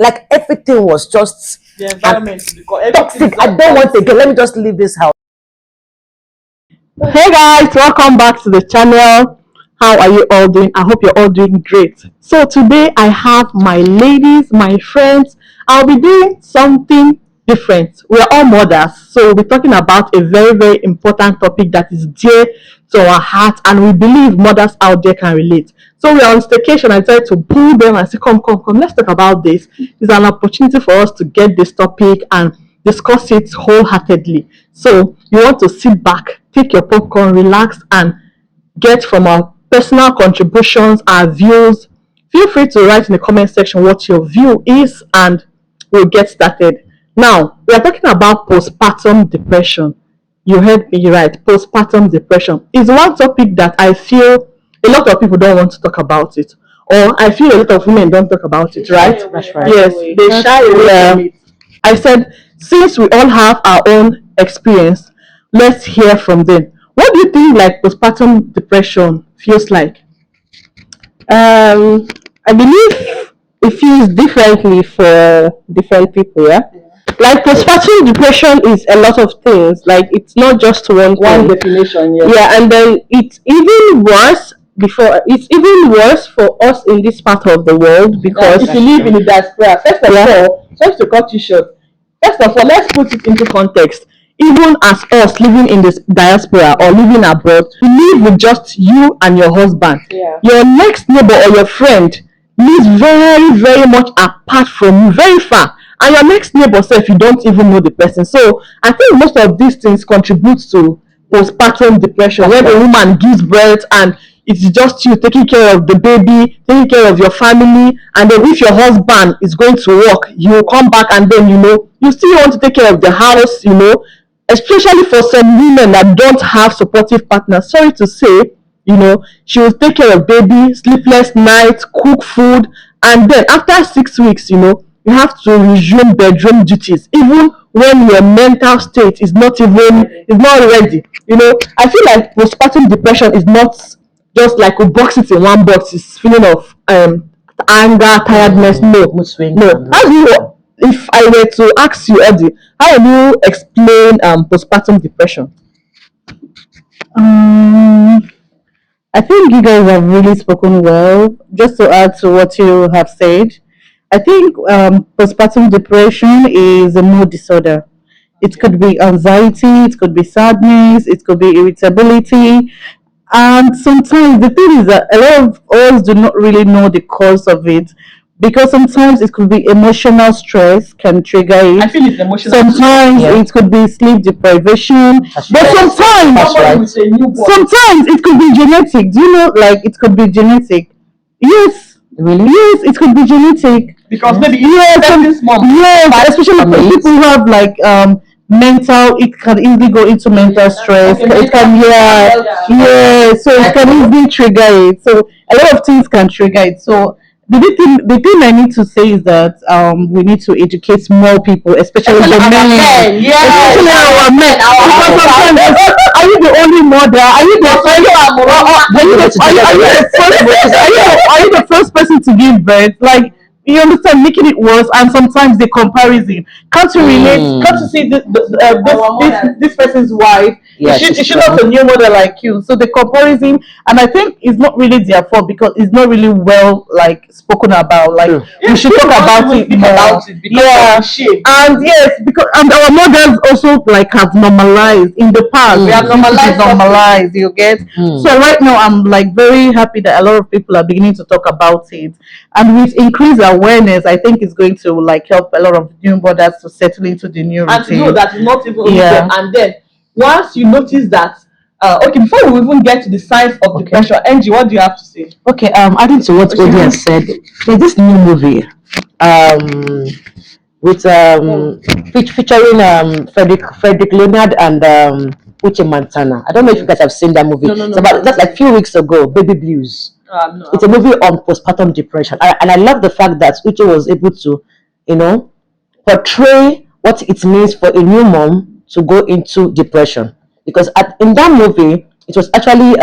Like everything was just the environment toxic. I don't want to get. Let me just leave this house. Hey guys, welcome back to the channel. How are you all doing? I hope you're all doing great. So today I have my ladies, my friends. I'll be doing something different. We're all mothers, so we'll be talking about a very, very important topic that is dear to our heart, and we believe mothers out there can relate. So we're on staycation. I tried to pull them and say, come, let's talk about this. It's an opportunity for us to get this topic and discuss it wholeheartedly. So you want to sit back, take your popcorn, relax, and get from our personal contributions, our views. Feel free to write in the comment section what your view is, and we'll get started. Now, we are talking about postpartum depression. You heard me right. Postpartum depression is one topic that I feel a lot of people don't want to talk about it, or I feel a lot of women don't talk about it, right? That's right. Yes, they shy away from it. I said, since we all have our own experience, let's hear from them. What do you think like postpartum depression feels like? I believe it feels differently for different people, yeah? Like postpartum depression is a lot of things. Like it's not just one thing. Definition, yes. Yeah, and then it's even worse for us in this part of the world because If you live in the diaspora, first of all, just to cut you short, first of all, let's put it into context. Even as us living in this diaspora or living abroad, you live with just you and your husband. Yeah. Your next neighbor or your friend lives very, very much apart from you, very far. And your next neighbor, so if you don't even know the person. So I think most of these things contribute to postpartum depression, where the woman gives birth and it's just you taking care of the baby, taking care of your family, and then if your husband is going to work, you come back and then you still want to take care of the house, especially for some women that don't have supportive partners. Sorry to say, she will take care of baby, sleepless nights, cook food, and then after 6 weeks, you have to resume bedroom duties, even when your mental state is not ready. I feel like postpartum depression is not just like we box it in one box. It's feeling of anger, tiredness. No. How do you, if I were to ask you, Eddie, how would you explain postpartum depression? I think you guys have really spoken well. Just to add to what you have said, I think postpartum depression is a mood disorder. It could be anxiety, it could be sadness, it could be irritability. And sometimes the thing is that a lot of us do not really know the cause of it because sometimes it could be emotional stress can trigger it. I feel it's emotional. Sometimes it could be sleep deprivation, but sometimes it could be genetic. Do you know, like it could be genetic? Yes, Really? yes, it could be genetic. Because maybe especially for people who have like mental, it can easily go into mental stress. Okay, It can so it can easily trigger it. So a lot of things can trigger it. So the thing I need to say is that we need to educate more people, especially the men. Especially our men. Because sometimes, are you the only mother? Are you the first person to give birth? Like, you understand, making it worse, and sometimes the comparison. Can't you relate? Can't you see this person's wife? Yes, Is she not a new mother like you? So the comparison, and I think it's not really their fault because it's not really well like spoken about. Like we should talk about it more. And yes, because our mothers also like have normalized in the past. We have normalized. You get. So right now, I'm like very happy that a lot of people are beginning to talk about it, and with increased awareness, I think it's going to like help a lot of new mothers to settle into the new routine. And to know that it's not even there. And then once you notice that, before we even get to the signs of depression, Angie, what do you have to say? Okay, adding to what Odi has said, there's this new movie with featuring Frederick Leonard and Uche Montana. I don't know if you guys have seen that movie. It's about just like a few weeks ago, Baby Blues. No. It's a movie on postpartum depression, and I love the fact that Uche was able to, portray what it means for a new mom to go into depression. Because in that movie, it was actually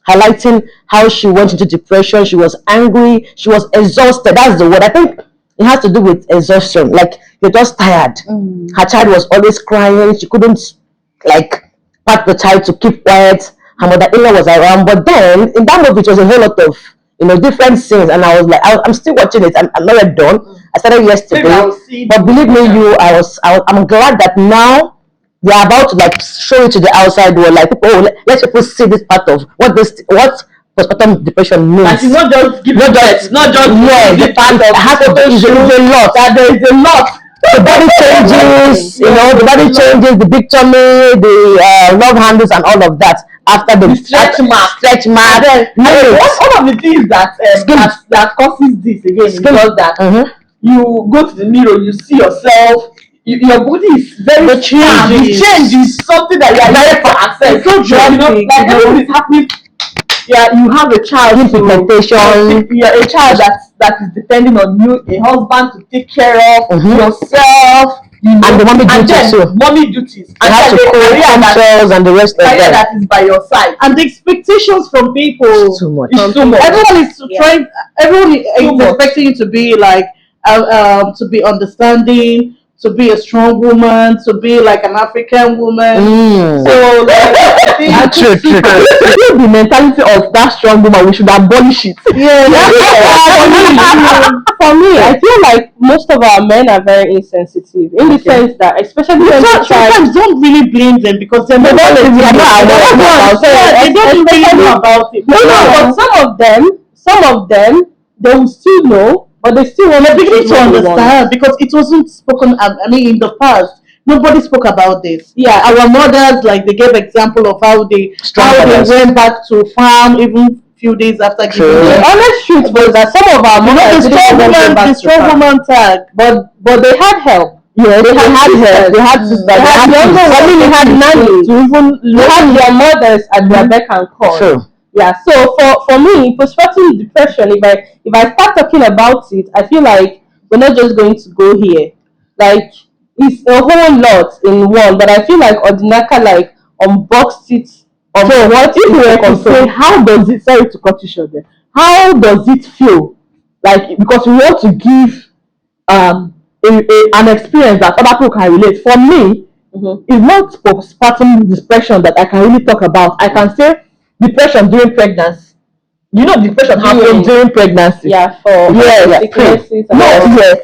highlighting how she went into depression. She was angry. She was exhausted. That's the word. I think it has to do with exhaustion. Like you're just tired. Her child was always crying. She couldn't like pat the child to keep quiet. Her mother-in-law was around, but then in that movie it was a whole lot of different scenes, and I was like, I'm still watching it. I'm not yet done. I started yesterday, but believe me, I'm glad that now they're about to like show it to the outside world. Like, oh, let people see this part of what postpartum depression means. Like, it's not just giving birth, not just the part of is a lot. That there is a lot. The body changes, the body changes, the big tummy, the love handles, and all of that after the stretch mark. One of the things that causes this again is because that you go to the mirror, you see yourself. Your body is very changed. The change is something that you are very for access. It's so drastic. Like everything is happening. Yeah, you have a child. A child that is depending on you. A husband to take care of yourself. And the mommy duties too. Mommy duties. And have to cook and the rest of that. That is by your side. And the expectations from people. It's too much. Everyone is trying. Everyone is expecting you to be like, to be understanding, to be a strong woman, to be like an African woman. So like, that's true. The mentality of that strong woman, we should abolish it. For me, I feel like most of our men are very insensitive in the sense that, especially when sometimes don't really blame them because they're not they don't really know about it. But some of them, they will still know. But they still want to understand because it wasn't spoken. In the past, nobody spoke about this. Yeah, our mothers, like they gave example of how they went back to farm even few days after giving birth. The honest truth was that some of our mothers the strong woman tag, but they had help. Yeah, they had help. They had sisters. They had nannies. They had their mothers at their beck and call. True. Yeah, so for me, postpartum depression, if I start talking about it, I feel like we're not just going to go here. Like, it's a whole lot in one, but I feel like Odinaka like unboxed it. So what if we were to say, how does it, sorry to cut you short there, how does it feel? Like, because we want to give an experience that other people can relate. For me, it's not postpartum depression that I can really talk about. I can say depression during pregnancy. Depression happens during pregnancy. Yeah, sicknesses.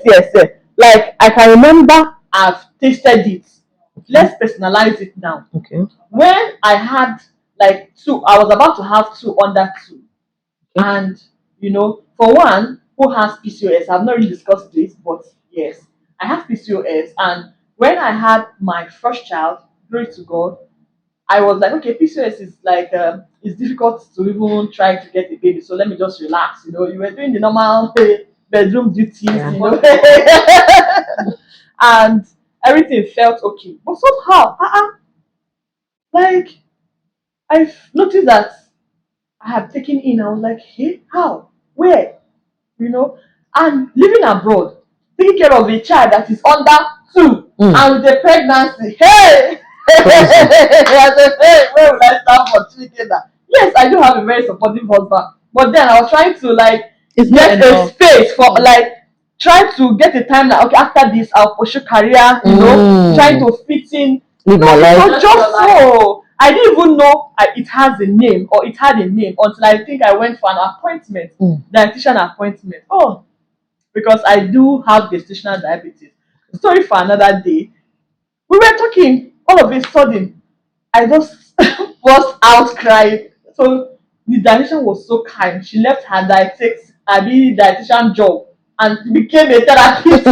Yes. Like I can remember I've tasted it. Let's personalize it now. Okay. When I had like two, I was about to have two under two. And for one who has PCOS, I've not really discussed this, but yes, I have PCOS. And when I had my first child, glory to God, I was like, okay, PCOS is like it's difficult to even try to get a baby, so let me just relax. You were doing the normal bedroom duties, and everything felt okay. But somehow, like I've noticed that I have taken in. I was like, hey, how, where, and living abroad, taking care of a child that is under 2 and with a pregnancy, hey. I said, hey, where will I start for tweaking that? Yes, I do have a very supportive husband, but then I was trying to get a space for try to get a time that okay, after this I'll pursue career, trying to fit in. Live my life. Not just so. I didn't even know it has a name or it had a name until I think I went for an appointment, dietitian appointment. Oh, because I do have gestational diabetes. Story for another day. We were talking. All of a sudden, I just burst out crying. So the dietitian was so kind. She left her dietitian job and became a therapist.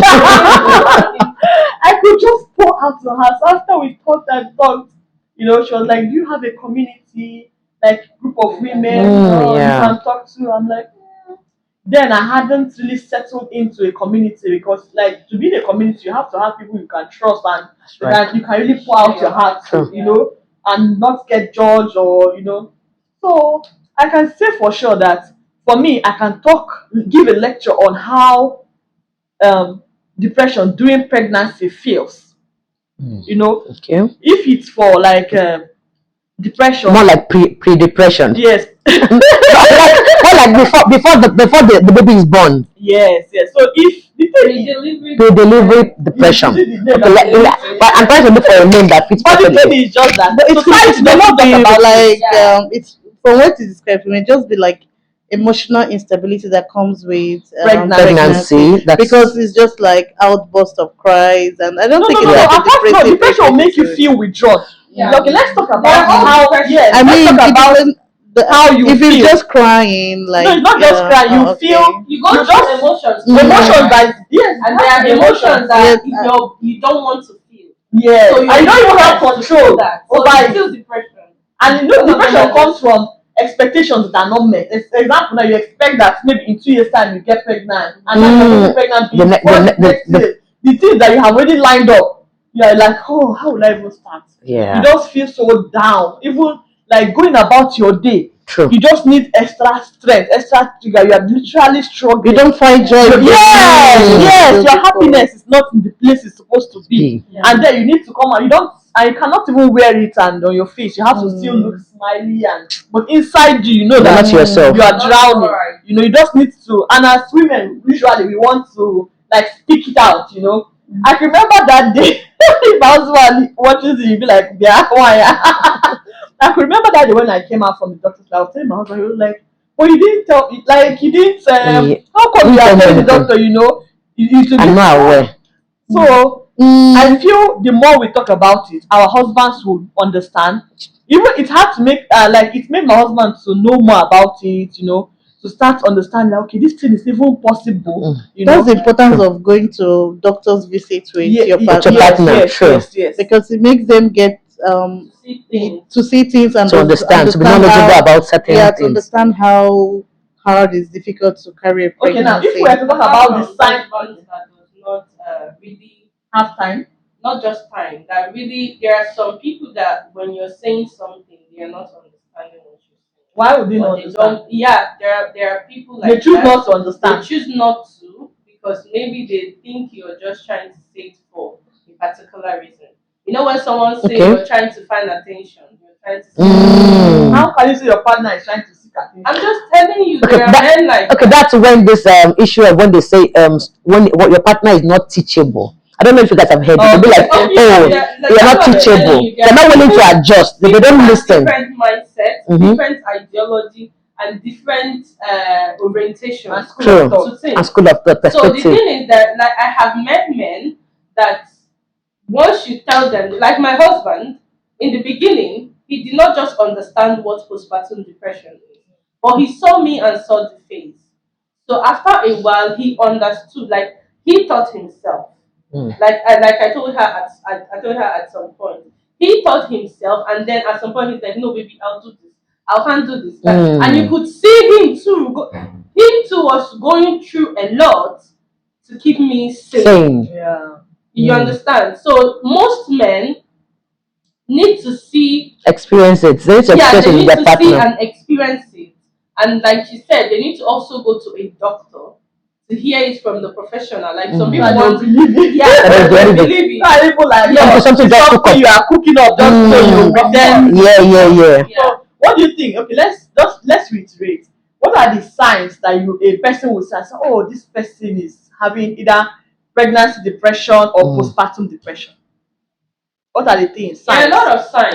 I could just pour out to her. So after we talked and talked, she was like, "Do you have a community, group of women you can talk to?" I'm like, Then I hadn't really settled into a community because, to be in a community, you have to have people you can trust and that you can really pour out your heart to, and not get judged or, So I can say for sure that for me, I can give a lecture on how depression during pregnancy feels. Okay. If it's for depression. More like pre-depression. Yes. More like before the baby is born. Yes. So if the thing Pre-delivery depression. But I'm trying to look for a name that fits but the thing perfectly. is just that But it society may doesn't not talk be about like it. it's from what you described, it may just be like emotional instability that comes with Pregnancy, that's- because it's just like outburst of cries, and I don't No, think no, no, it's no. like a Apart, no, depressive depression will make you episode. feel withdrawn. Yeah. Okay, let's talk about Yeah, how. depression. Yes, I mean, let's talk it about doesn't. how you if feel. it's just crying, like No, it's not just crying. You okay. feel. You go You through just emotions. emotions that yes, And there are emotions that Yes, you don't want to feel. yes. So you I know you have feel control that. So over it's it. still depression. And you know, Some of them depression are comes just- from expectations that are not met. Example, now you expect that maybe in 2 years' time you get pregnant, and then you're getting pregnant the things that you have already lined up, you're like, oh, how will I even start? Yeah. You just feel so down, even like going about your day. True. You just need extra strength, extra trigger. You are literally struggling. you don't find joy. Yes, your happiness is not in the place it's supposed to be. Yeah. And then you need to come out. You cannot even wear it and on your face. You have to still look smiley but inside you, you know that Not yourself. you are Not drowning. alright. You know, you just need to. And as women, usually we want to like speak it out. You know, I can remember that day. If I was watching it, you'd be like, yeah, why? I could remember that day when I came out from the doctor's lab. I was telling my husband, he was like, "Well, you didn't tell me, like, you didn't. How come you are telling the doctor? You know, you should be I'm not aware. So I feel the more we talk about it, our husbands will understand. Even it had to make like it made my husband to know more about it. You know, to start understanding. Like, okay, this thing is even possible. You know, That's the importance of going to doctor's visits with your partner. yes. Because it makes them get See things. to see things and To understand, to be knowledgeable how, about certain to things. understand how hard it's difficult to carry a Okay, now pregnancy. if we were to talk about the sign Husbands that does not really half time. not just time. That really there are some people that when you're saying something, they are not understanding what you're saying. Why would they Or not they understand? don't. Yeah, there are people like They choose that. not to They understand. choose not to because maybe they think you're just trying to say it for a particular reason. You know when someone says you're trying to find attention, you're trying to say How can you say your partner is trying to seek attention? I'm just telling you Okay, there are men like Okay, that. that's when this issue of when they say when what your partner is not teachable. I don't know if you guys have heard it. They'll be like, Some people, oh, they're you're not what I'm telling teachable. you, They're not willing to adjust. They people don't have listen. Different mindsets, different ideology, and different orientation And school True. of thought. to things. And school of thought So the perspective. thing is that like I have met men that once you tell them, like my husband, in the beginning, he did not just understand what postpartum depression is, but he saw me and saw the face. So after a while, he understood. Like he taught himself. Like I told her I told her at some point. He taught himself, and then at some point he's like, "No, baby, I'll do this. I'll handle this." And you could see him too. Him too was going through a lot to keep me safe. Same. Yeah. You understand? So most men need to see, Experience it. They need to yeah, experience they it with need their to see partner. and experience it. And like you said, they need to also go to a doctor to hear it from the professional. Like some people I don't want, believe it. yeah, don't they believe it. believe it. Not even like Yeah, something just cook up. you are cooking up just so you pretend. Yeah. So what do you think? Okay, let's reiterate. What are the signs that a person will say, oh, this person is having either pregnancy depression or postpartum depression? What are the things? There are a Signs. lot of signs.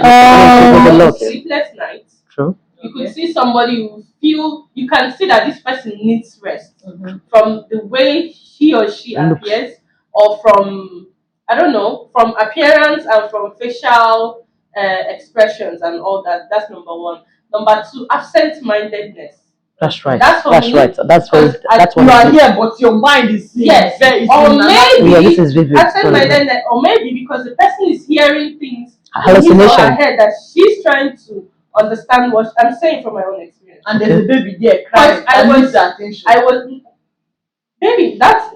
a lot. Sleepless nights. True. You could see somebody who you can see that this person needs rest from the way he or she appears, or from, I don't know, from appearance and from facial expressions and all that. That's number one. Number two, absent-mindedness. That's right. That's for That's me. right. That's very. That's You what are it is. here, but your mind is Yes, very or maybe Yeah, this is vivid. absent-mindedness, or maybe because the person is hearing things in his or Hallucination. her head that she's trying to understand what I'm saying from my own experience. and there's a baby there crying. I and was- needs the attention. I was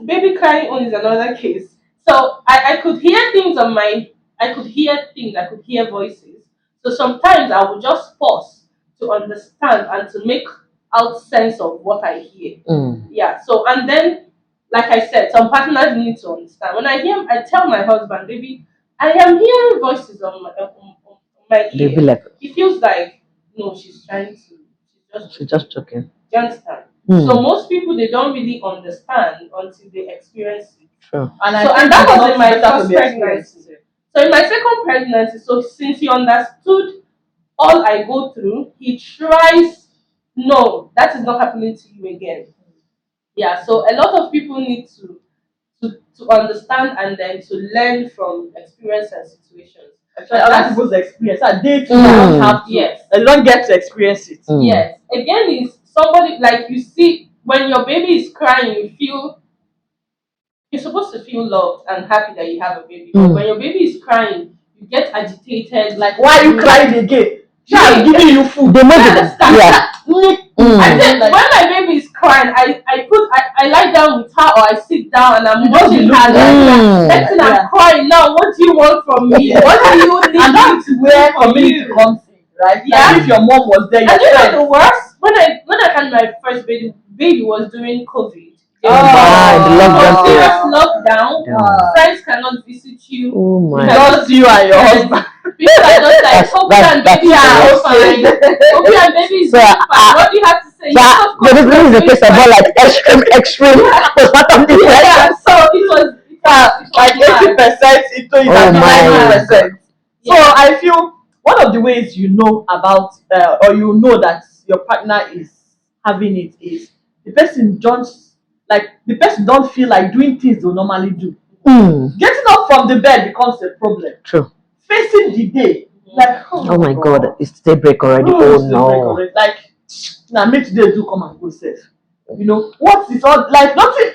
baby crying on is another case. So I could hear things I could hear voices. So sometimes I would just pause to understand and to make out sense of what I hear. Yeah. So and then like I said, some partners need to understand. When I tell my husband, baby, I am hearing voices on my They'll be ear, like, it feels like no, she's trying to. she's just joking. You understand? Hmm. So most people they don't really understand until they experience it. True. And So and that was in my first pregnancy. So in my second pregnancy, so since he understood all I go through, he tries, no, that is not happening to you again. Yeah, so a lot of people need to understand and then to learn from experience and situations. Actually, And other that's people's experience, and they too Mm. don't have to. Yes. They don't get to experience it. Mm. yes. Again, is somebody like you see when your baby is crying, you feel you're supposed to feel loved and happy that you have a baby. But when your baby is crying, you get agitated. Like, Why are you crying again? Child giving you food. They know I the understand. yeah. I Mm. said when my baby is crying, I lie down with her or I sit down and I'm You just watching look her. Mm. Next thing Yeah. I'm crying now. What do you want from me? Yeah. What do you need And me that's to where do for community you? comes in, right? Yeah. Like if your mom was there, And your you know friend. the worst when I had my first baby was during COVID. Oh, the It was lockdown serious period. lockdown. Yeah. Friends cannot visit you. Oh my. Just you and your husband. People are just like, Poppy and baby are fine. Poppy and baby is So, doing fine. What do you have to say? So, Yes, of course, this is the we're case doing about fine. like extreme postpartum depression. Yeah, so it was Like 80% into it, Oh and my. 90%. So Yeah. I feel one of the ways you know about or you know that your partner is having it is the person don't feel like doing things they normally do. Mm. Getting up from the bed becomes a problem. True. Facing the day, like Oh my God, it's daybreak already. oh, Oh it's the break no. already. Like now me today do come and go safe. You know what is all like nothing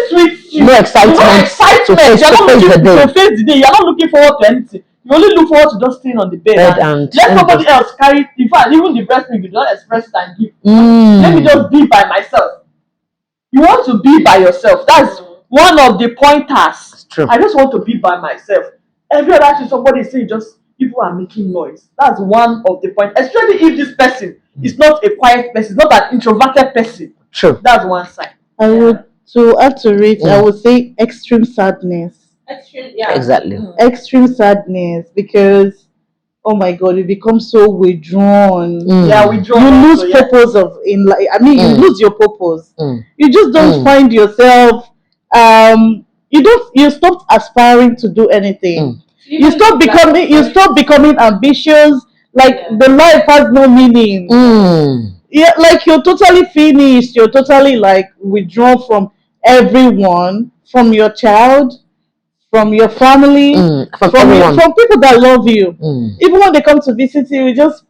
sweet you. No excitement No excitement. to face- You're to not face looking the day. to face the day. You're not looking forward to anything. You only look forward to just staying on the bed Bed and and let somebody just- else carry. In fact, even the breast milk you don't express it and give. Mm. Let me just be by myself. You want to be by yourself. That's one of the pointers. True. I just want to be by myself. Every other thing somebody is saying, just people are making noise. That's one of the points. Especially if this person is not a quiet person, not an introverted person. True. That's one side. I would, to add to it, I Mm. would say extreme sadness. extreme, yeah. Exactly. Extreme sadness because, oh my God, you become so withdrawn. Mm. Yeah, we draw. You lose also, yeah. purpose of in life. I mean, you Mm. lose your purpose. Mm. You just don't Mm. find yourself. You stop aspiring to do anything. Mm. You stop becoming ambitious. Like Yeah. the life has no meaning. Mm. Yeah, like you're totally finished. You're totally like withdrawn from everyone, from your child, from your family, Mm. From from everyone. from people that love you. Mm. Even when they come to visit you, you just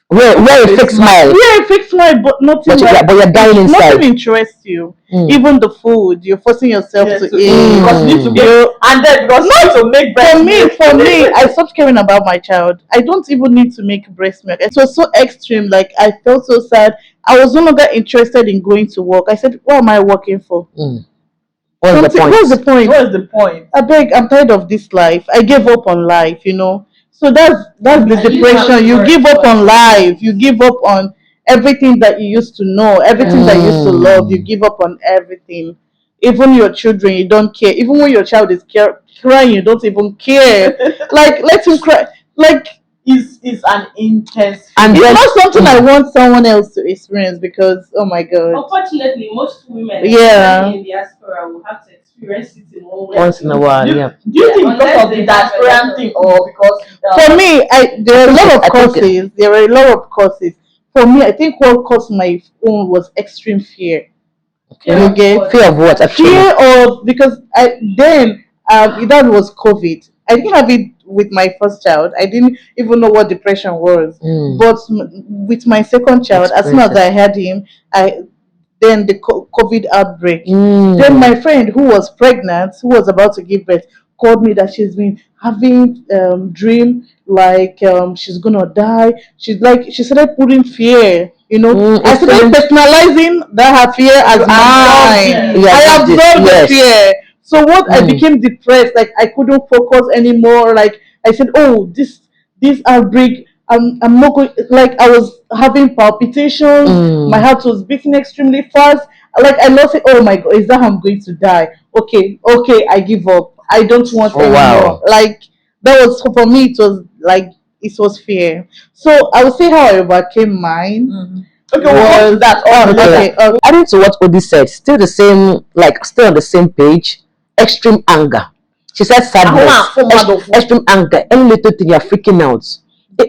Wear a fake smile. yeah, fix smile, but nothing But you're dying inside. nothing interests you. Mm. Even the food, you're forcing yourself Yes, to to eat. eat, because you need to make and then because you need to make breast milk. For me, I stopped caring about my child. I don't even need to make breast milk. It was so extreme. Like I felt so sad. I was no longer interested in going to work. I said, "What am I working for? Mm. What's the point? What's the point? What is the point? I'm tired of this life. I gave up on life, you know." So that's the And you depression. have You work give up for on it. life. You give up on everything that you used to know, everything that you used to love. You give up on everything. Even your children, you don't care. Even when your child is crying, you don't even care. Like let him cry. Like Is an intense And it's then- not something I want someone else to experience because oh my god. Unfortunately, most women, Yeah. especially in diaspora, will have to experience it in one way. Once in a while, Do yeah. you think because Unless of the they have a lot diasporan of- thing or because For me, there are a lot of I think causes. There are a lot of causes. For me, I think what caused my own was extreme fear. Fear You of get what? Fear of what? Actually. Fear of because that was COVID. I didn't have it with my first child. I didn't even know what depression was. Mm. But with my second child, as soon as I had him, then the COVID outbreak. Mm. Then my friend who was pregnant, who was about to give birth, called me that she's been having dream like she's gonna die. She started putting fear. You know, I started personalizing that her fear as mine. Yeah, I this, absorbed yes. the fear. So what I Mm. became depressed, like I couldn't focus anymore. Like I said, oh, this outbreak, I'm not going. Like I was having palpitations. Mm. My heart was beating extremely fast. Like I lost it. Oh my god, is that I'm going to die? Okay, I give up. I don't want Oh, anymore. wow. Like that was for me. It was like it was fear. So I would say how I overcame mine Okay, we'll come to that. Okay. Adding to what Odi said, still the same, like still on the same page. Extreme anger. She said sadness, extreme anger. Any little thing you're freaking out.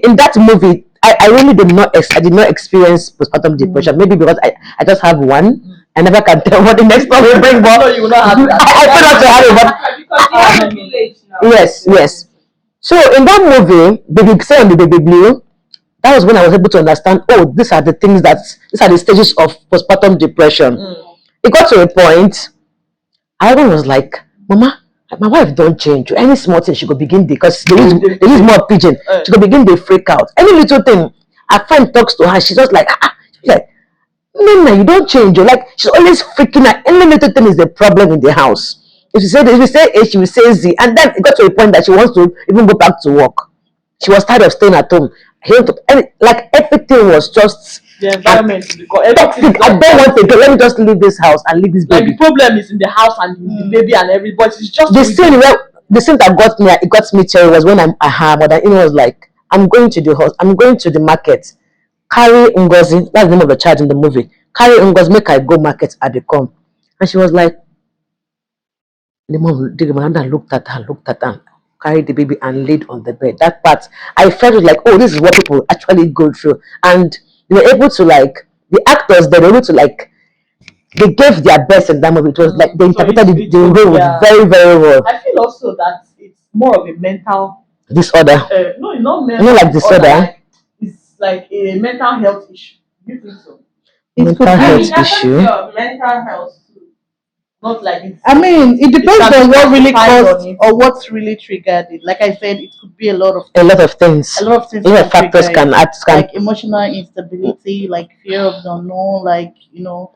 In that movie, I really did not. I did not experience postpartum depression. Maybe because I just have one. I never can tell what the next one will bring. But No, you will not have that. I feel not to have it. But Because you have a village now. yes. So in that movie, Baby Say on the Baby Blue, that was when I was able to understand, oh, these are the things these are the stages of postpartum depression. It got to a point, I was like, Mama, my wife don't change. Any small thing, she could begin because they use more pigeon. She could begin to freak out. Any little thing, a friend talks to her, she's just like, she's like, Nina, you don't change. You're like, she's always freaking out. Any little thing is the problem in the house. If you say A, she will say Z. And then it got to a point that she wants to even go back to work. She was tired of staying at home. Like everything was just The environment. toxic. I don't want to go. Let me just leave this house and leave this Like baby. the problem is in the house and the baby and everybody. It's just The scene that got me cherry was when her mother-in-law was like, I'm going to the market. Carry Ngozi, that's the name of the child in the movie. Carry Ngozi, make I go market at the come. And she was like, the mother looked at her, carried the baby and laid on the bed. That part, I felt like, oh, this is what people actually go through. And they were able to the actors, they were able to they gave their best in that movie. It was like they interpreted the role very, very well. I feel also that it's more of a mental disorder. No, it's not mental. You know, like disorder. It's like a mental health issue. Do you think so? Mental health issue. Mental health. Not like it's, I mean, it depends on what really caused or what's really triggered it. Like I said, it could be a lot of things. A lot of things. A lot of things. A lot of factors can add, like emotional instability, like fear of the unknown,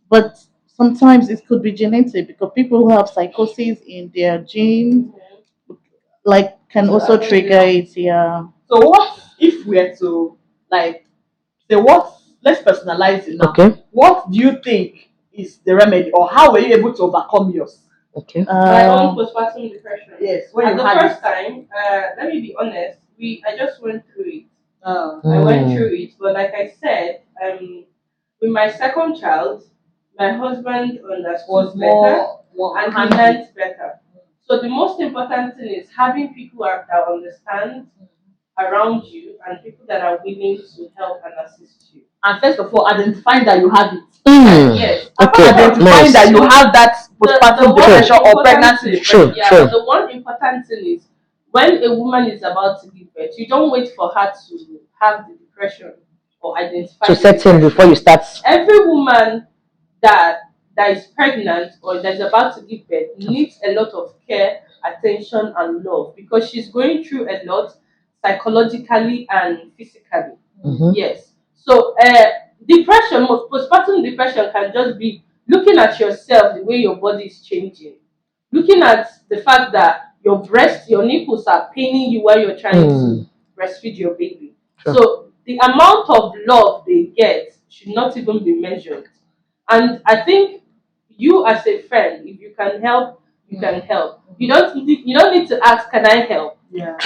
but sometimes it could be genetic because people who have psychosis in their genes can also trigger it. Yeah. So what if we are to say let's personalize it now. Okay. What do you think is the remedy, or how were you able to overcome yours? Okay. My own postpartum depression. Yes. At the first time, let me be honest, I just went through it. I went through it, but like I said, with my second child, my husband understood better and he learned better. So the most important thing is having people that understand around you and people that are willing to help and assist you. And first of all, identifying that you have it. Yes. Okay. Identifying that you have that postpartum depression or pregnancy depression. But the one important thing is when a woman is about to give birth, you don't wait for her to have the depression or identify to set in before you start. Every woman that is pregnant or that is about to give birth needs a lot of care, attention, and love because she's going through a lot psychologically and physically. Yes. So depression, postpartum depression can just be looking at yourself, the way your body is changing, looking at the fact that your nipples are paining you while you're trying to breastfeed your baby. Sure. So the amount of love they get should not even be measured. And I think you as a friend, if you can help, you can help. You don't need to ask, can I help? Yeah.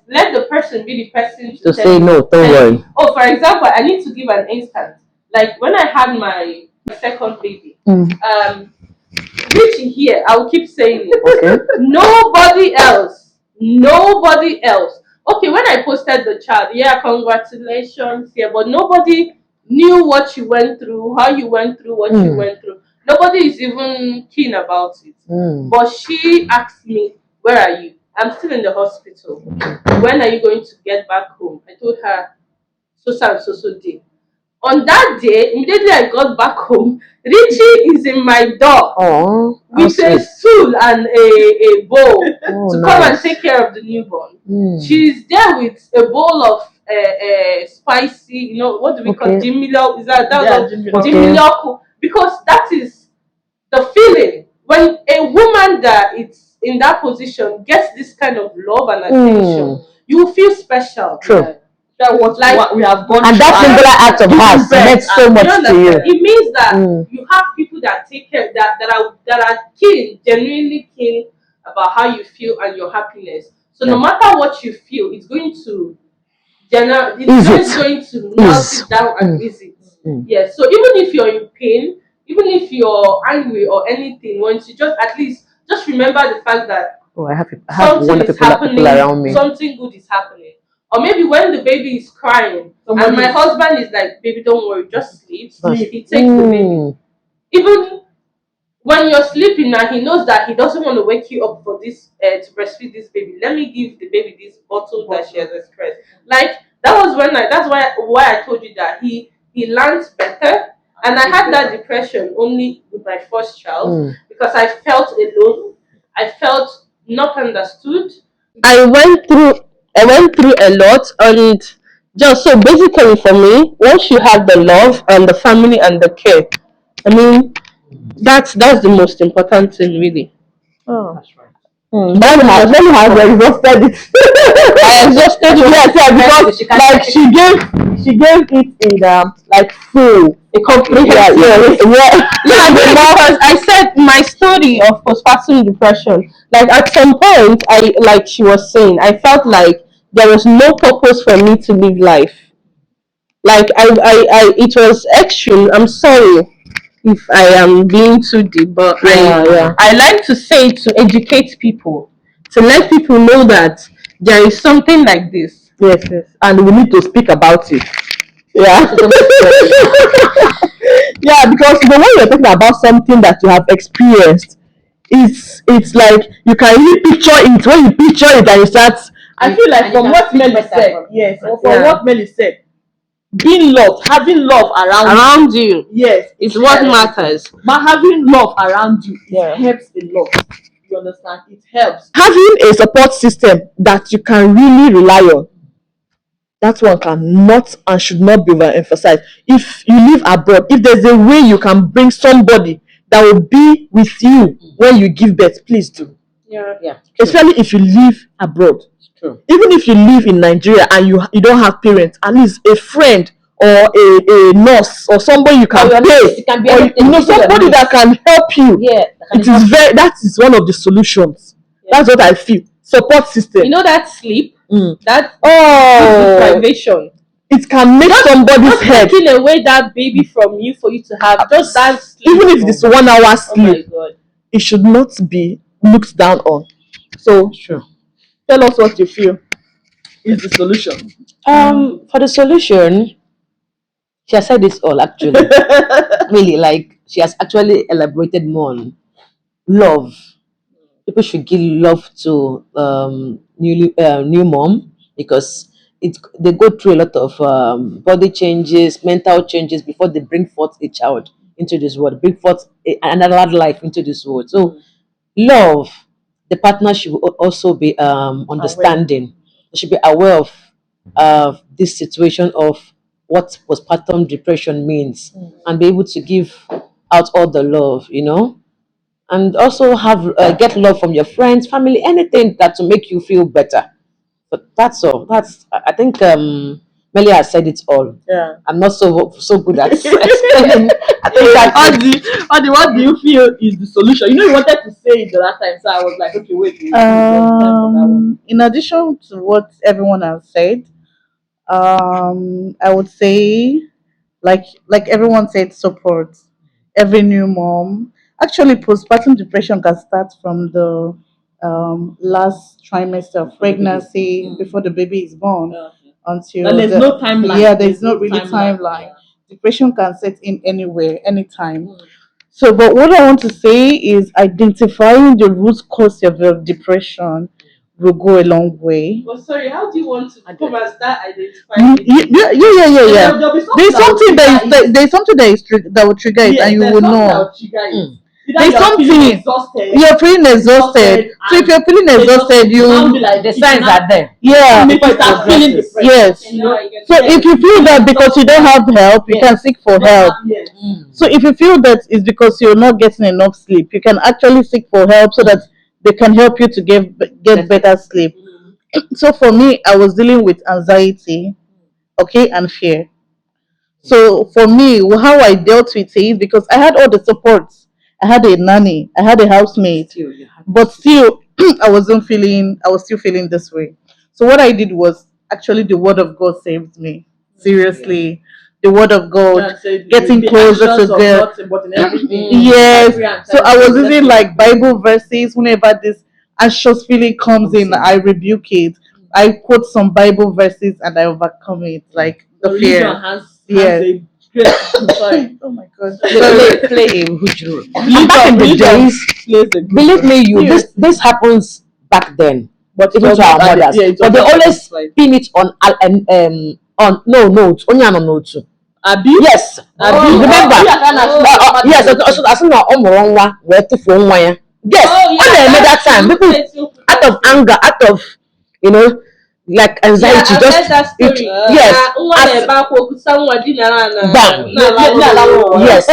Let the person be the person to say no, don't worry. Oh, for example, I need to give an instance. Like when I had my second baby, Richy here, I will keep saying it. Okay. Nobody else. Okay, when I posted the child, congratulations, but nobody knew what you went through, how you went through what you went through. Nobody is even keen about it. But she asked me, where are you? I'm still in the hospital. When are you going to get back home? I told her, so day. On that day, immediately I got back home, Richy is in my door with a stool and a bowl to come and take care of the newborn. She's there with a bowl of spicy, what do we call Jimilo? Is that Jimilo? Because that is the feeling when a woman that is in that position gets this kind of love and attention, you feel special. True. That was what we have gone and through. that singular act of heart meant so much to you. It means that you have people that take care, that are genuinely keen about how you feel and your happiness. So no matter what you feel, it's going to it's Ease just it. going to melt Ease. it down and Mm. ease it. Mm. Yes. So even if you're in pain, even if you're angry or anything, once you just at least just remember the fact that Oh, I have something wonderful is people happening, around me. something good is happening. Or maybe when the baby is crying, and my husband is like, "Baby, don't worry, just sleep." He takes the baby. Even when you're sleeping now, he knows that he doesn't want to wake you up for this to breastfeed this baby. Let me give the baby this bottle that she has expressed. Like that was when that's why I told you that he learns better. And I had that depression only with my first child because I felt alone. I felt not understood. I went through I went through a lot, and just so basically for me, once you have the love and the family and the care, I mean that's the most important thing really. Oh. Let me have exhausted it. I exhausted you. Yes, yeah, because like she gave it in like full A comprehensive. Yeah, because I said my story of postpartum depression. Like at some point, I like she was saying, I felt like there was no purpose for me to live life. Like it was extreme. I'm sorry if I am being too deep, but I like to say to educate people, to let people know that there is something like this. Yes, and we need to speak about it. Yeah. Yeah, because when you're talking about something that you have experienced, it's like you can really picture it. When you picture it and you start, I feel like from what Melly said, yes, or from what Melly said, being loved, having love around you, yes, is what matters. Having love around you, Yeah. it helps a lot. You understand? It helps. having a support system that you can really rely on, that one cannot and should not be overemphasized. If you live abroad, if there's a way you can bring somebody that will be with you when you give birth, please do. Yeah. Especially if you live abroad. True. Even if you live in Nigeria and you don't have parents, at least a friend or a nurse or somebody you can pay, It can be or anything. somebody that can help you. Yeah. That is one of the solutions. That's what I feel. Support system. You know that sleep, that Oh, deprivation, it can make somebody's head, taking away that baby from you for you to have just that sleep. even if it's 1 hour Oh my sleep, god. it should not be looked down on. So True. tell us what you feel. Is the solution. For the solution, she has said this all actually. Really, like she has actually elaborated more on love. People should give love to new mom because they go through a lot of body changes, mental changes before they bring forth a child into this world, bring forth another life into this world. So love, the partner should also be understanding. They should be aware of this situation of what postpartum depression means and be able to give out all the love. And also have get love from your friends, family, anything that to make you feel better. But that's all. I think Melly has said it all. Yeah. I'm not so good at explaining. I think that's it. Adi, what do you feel is the solution? You know, you wanted to say it the last time, so I was like, okay, wait. In addition to what everyone has said, I would say, like everyone said, support every new mom. Actually, postpartum depression can start from the last trimester of pregnancy before the baby is born until And there's no timeline. Yeah, there's no really timeline. Depression can set in anywhere, anytime. So, but what I want to say is identifying the root cause of your depression will go a long way. But sorry, how do you want to come and start identifying it? Yeah. There'll be There's something there's something that will trigger it, and you will know. There's something you're feeling exhausted. So if you're feeling exhausted, you The signs are there. yeah. Make you start feeling depressed. Yes. So if you feel that because you don't have help, you can seek for help. Yes. So if you feel that it's because you're not getting enough sleep, you can actually seek for help so that they can help you to get better sleep. So for me, I was dealing with anxiety, okay, and fear. So for me, how I dealt with it is because I had all the supports. I had a nanny, I had a housemate, but still, I was still feeling this way. So what I did was actually the word of God saved me. Seriously, the word of God, Say getting the closer actions to of God. nothing, but in everything. Yes. Every and So I was everything, using let's like Bible verses whenever this anxious feeling comes in. I rebuke it. I quote some Bible verses and I overcome it. Like the religion fear. has Yes. a great sorry. Oh my God. Play a huge role. And back in the days, believe me, this happens back then, But even to our mothers. But they always pin it on no notes, only on notes. Abi? Yes. Remember? Yes. As soon as Omorongwa were to phone wire. Yes. On another time, people out of anger, out of like anxiety, I've just heard that story. yes. Bam. Yes.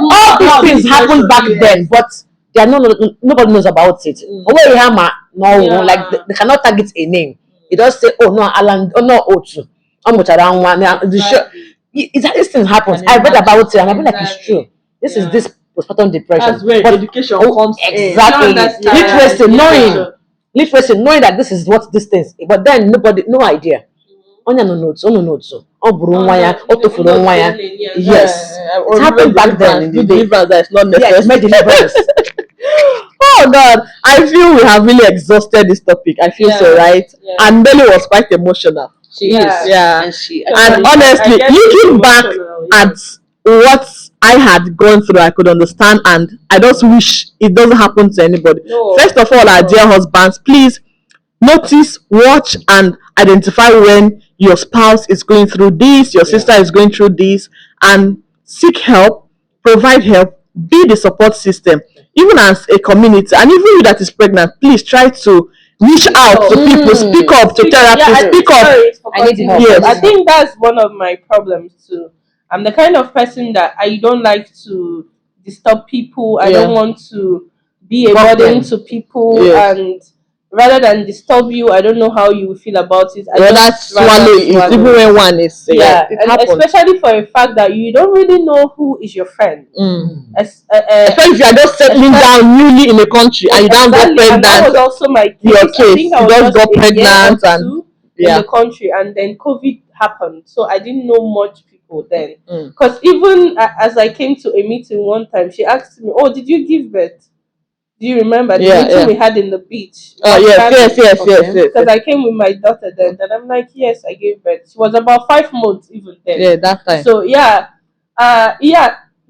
All these things happened back then, but they are nobody knows about it. No, like they cannot target a name. They just say, oh no, Alan, oh no, Otu. These things happens. I read about it and I feel like it's true. This is this postpartum depression. That's where education comes exactly. in. Literacy, knowing that this is what this thing is, but then no idea. Only no notes. Yes, it happened back then in the day. That's not Yes, necessary. deliverance. Oh God, I feel we have really exhausted this topic. I feel so, right? Yeah. And Nelly was quite emotional. She Yeah. is. Yeah. And she And honestly, looking back at what I had gone through, I could understand, and I just wish it doesn't happen to anybody. No. First of all, our dear husbands, please notice, watch, and identify when your spouse is going through this, your sister is going through this, and seek help, provide help, be the support system, even as a community. And even you that is pregnant, please try to reach out to people, speak up to therapists, speak up. I need help. Yes. I think that's one of my problems too. I'm the kind of person that I don't like to disturb people. I don't want to be a burden to people, and rather than disturb you, I don't know how you feel about it. I That's swallow it, even when one is sick. It and happens. especially for a fact that you don't really know who is your friend. Especially if you are just settling down newly in a country and you don't get pregnant. And that was also my case. Your case, I think I you was just got a year pregnant or and two in the country, and then COVID happened, so I didn't know much people then. Because even as I came to a meeting one time, she asked me, "Oh, did you give birth? Do you remember the meeting we had in the beach?" Oh yes. Because I came with my daughter then, and I'm like, "Yes, I gave birth." She was about 5 months even then. Yeah, that time. So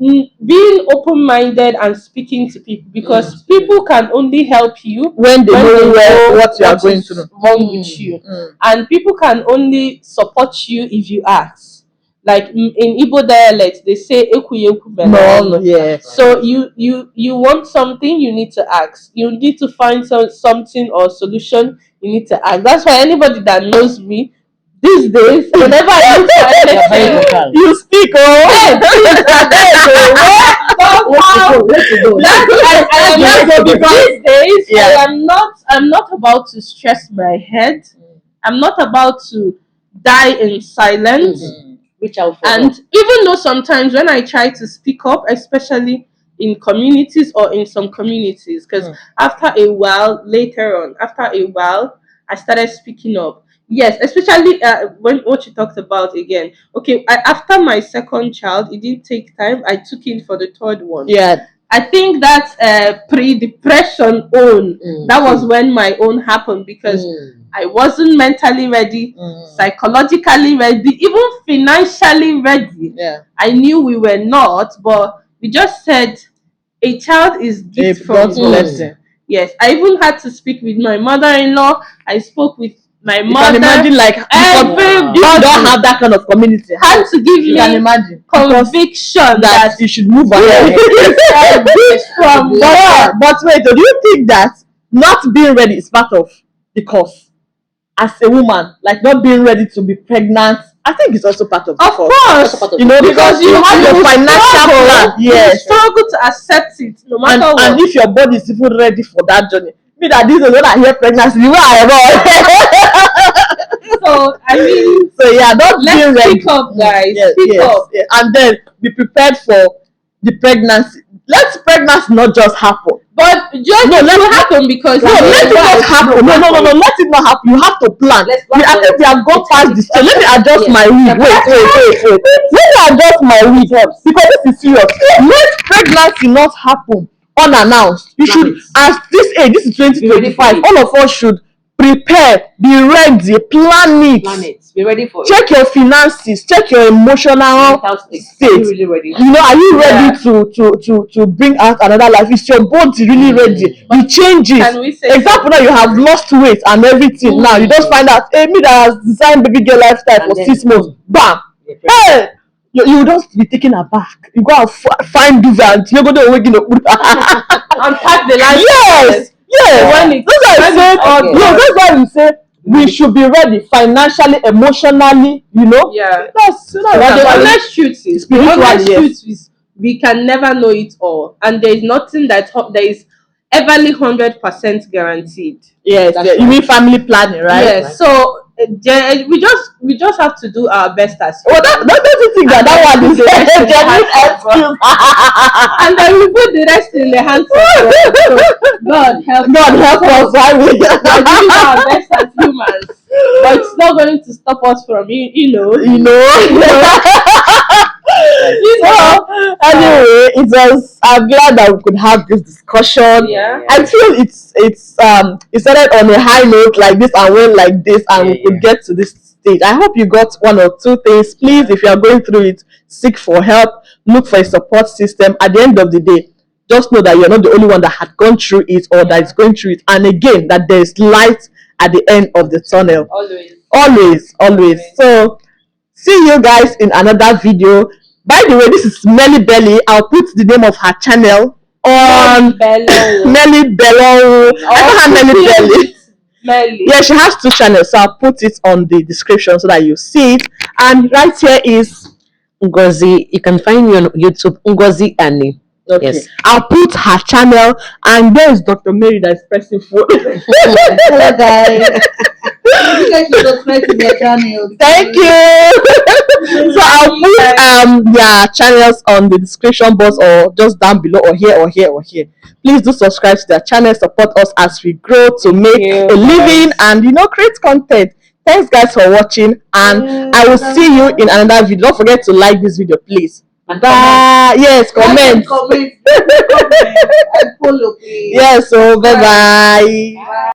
being open-minded and speaking to people, because people can only help you when they know what you are going through wrong with you, and people can only support you if you ask. Like in Igbo dialect, they say "Eku eku belo." No, yeah. So you want something, you need to ask. You need to find something or solution, you need to ask. That's why anybody that knows me these days, whenever I look for anything, you speak. These days, I'm not about to stress my head. I'm not about to die in silence. Reach out for And even though sometimes when I try to speak up, especially in communities or in some communities, because after a while, I started speaking up. Yes, especially when what you talked about again. Okay, after my second child, it did take time. I took in for the third one. Yeah. I think that's pre-depression own. That was when my own happened, because I wasn't mentally ready, psychologically ready, even financially ready. Yeah. I knew we were not, but we just said a child is gift from God's God. blessing. Yes, I even had to speak with my mother-in-law. I spoke with my mother. You can imagine, like, you don't have that kind of community. Had to give You me can imagine conviction that you should move ahead. from God. But wait, do you think that not being ready is part of the cause? As a woman, like not being ready to be pregnant, I think it's also part of the cause. Of course, because you have your financial plan. Yes, you struggle to accept it, no matter what. And if your body is even ready for that journey, me that this is when I hear pregnancy, the way I know. So I mean, let's speak up, guys. Speak up, and then be prepared for the pregnancy. let pregnancy not just happen. But just No, it let will it happen because No, let it not happen. No, let it not happen. You have to plan. I think we have gone past this stage. Let me adjust my wig. Wait. Let me adjust my wig because this is serious. Let pregnancy not happen unannounced. You should, as this age, this is 2025. All of us should prepare, be ready, plan it. Be ready for it. Check your finances, check your emotional state. Are you really ready? You know, are you ready to bring out another life? Is your body really ready? The changes. Can we say Example, now you have lost weight and everything. Now you just find out, hey, me that has designed baby girl lifestyle for 6 months, bam, hey, you just be taken aback. You go and find duvet. You go to wake up and pack the life. Yes. That's why we say we should be ready financially, emotionally, you know. Yeah. That's But the honest truth is, we can never know it all, and there is nothing that there is everly 100% guaranteed. Yes, you mean family planning, right? Yes. Right. So we just have to do our best as well. That doesn't think that one is genuine and then we put the rest in the hands of God. God help us. Why we are doing our best as humans, but it's not going to stop us from you know. Anyway, I'm glad that we could have this discussion. Yeah. I feel it started on a high note like this and went like this, and we could get to this stage. I hope you got one or two things. Please, if you are going through it, seek for help, look for a support system. At the end of the day, just know that you're not the only one that had gone through it or that is going through it, and again, that there's light at the end of the tunnel. Always. So see you guys in another video. By the way, this is Melly Belly. I'll put the name of her channel on Melly Bello. I call her Melly Belly. Yeah, she has 2 channels, so I'll put it on the description so that you see it. And right here is Ngozi. You can find me on YouTube, Ngozi Annie. Okay. Yes. I'll put her channel, and there is Dr. Mary that is pressing for. Hello guys. You guys should subscribe to their channel. Thank you. So I'll put their channels on the description box or just down below or here. Please do subscribe to their channel, support us as we grow to make a living and create content. Thanks guys for watching, and I will see you in another video. Don't forget to like this video, please. Bye. Yes, comment. And follow, please. Yes, so bye.